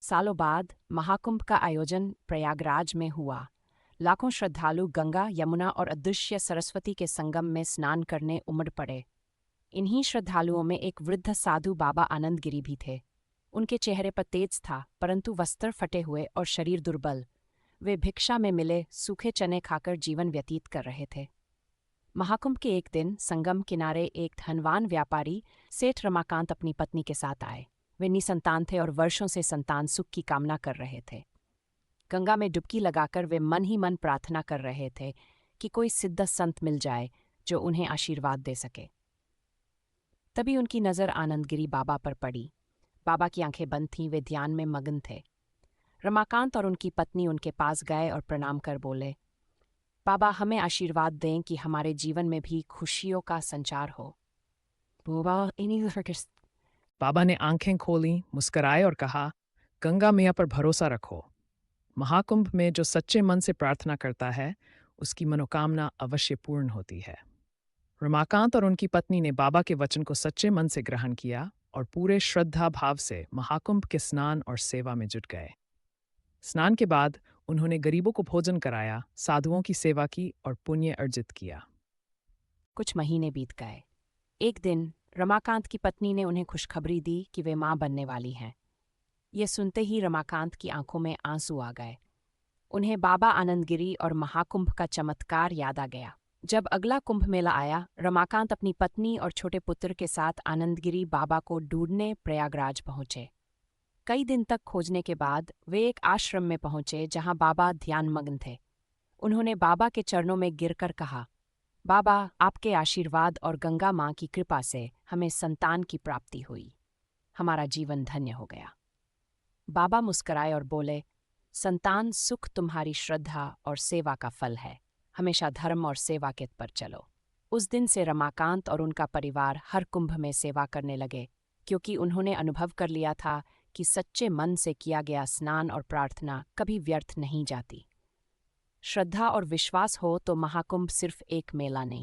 सालों बाद महाकुंभ का आयोजन प्रयागराज में हुआ। लाखों श्रद्धालु गंगा, यमुना और अदृश्य सरस्वती के संगम में स्नान करने उमड़ पड़े। इन्हीं श्रद्धालुओं में एक वृद्ध साधु बाबा आनंदगिरी भी थे। उनके चेहरे पर तेज था, परंतु वस्त्र फटे हुए और शरीर दुर्बल। वे भिक्षा में मिले सूखे चने खाकर जीवन व्यतीत कर रहे थे। महाकुंभ के एक दिन संगम किनारे एक धनवान व्यापारी सेठ रमाकांत अपनी पत्नी के साथ आए। वे निसंतान थे और वर्षों से संतान सुख की कामना कर रहे थे। गंगा में डुबकी लगाकर वे मन ही मन प्रार्थना कर रहे थे कि कोई सिद्ध संत मिल जाए जो उन्हें आशीर्वाद दे सके। तभी उनकी नज़र आनंदगिरी बाबा पर पड़ी। बाबा की आंखें बंद थीं, वे ध्यान में मग्न थे। रमाकांत और उनकी पत्नी उनके पास गए और प्रणाम कर बोले, बाबा, हमें आशीर्वाद दें कि हमारे जीवन में भी खुशियों का संचार हो। बाबा ने आंखें खोली, मुस्कुराए और कहा, गंगा मैया पर भरोसा रखो। महाकुंभ में जो सच्चे मन से प्रार्थना करता है, उसकी मनोकामना अवश्य पूर्ण होती है। रमाकांत और उनकी पत्नी ने बाबा के वचन को सच्चे मन से ग्रहण किया और पूरे श्रद्धा भाव से महाकुंभ के स्नान और सेवा में जुट गए। स्नान के बाद उन्होंने गरीबों को भोजन कराया, साधुओं की सेवा की और पुण्य अर्जित किया। कुछ महीने बीत गए। एक दिन रमाकांत की पत्नी ने उन्हें खुशखबरी दी कि वे मां बनने वाली हैं। ये सुनते ही रमाकांत की आंखों में आंसू आ गए। उन्हें बाबा आनंदगिरी और महाकुंभ का चमत्कार याद आ गया। जब अगला कुंभ मेला आया, रमाकांत अपनी पत्नी और छोटे पुत्र के साथ आनंदगिरी बाबा को ढूंढने प्रयागराज पहुंचे। कई दिन तक खोजने के बाद वे एक आश्रम में पहुंचे जहां बाबा ध्यानमग्न थे। उन्होंने बाबा के चरणों में गिरकर कहा, बाबा, आपके आशीर्वाद और गंगा मां की कृपा से हमें संतान की प्राप्ति हुई। हमारा जीवन धन्य हो गया। बाबा मुस्कुराए और बोले, संतान सुख तुम्हारी श्रद्धा और सेवा का फल है। हमेशा धर्म और सेवा के पर चलो। उस दिन से रमाकांत और उनका परिवार हर कुंभ में सेवा करने लगे, क्योंकि उन्होंने अनुभव कर लिया था कि सच्चे मन से किया गया स्नान और प्रार्थना कभी व्यर्थ नहीं जाती। श्रद्धा और विश्वास हो तो महाकुंभ सिर्फ एक मेला नहीं,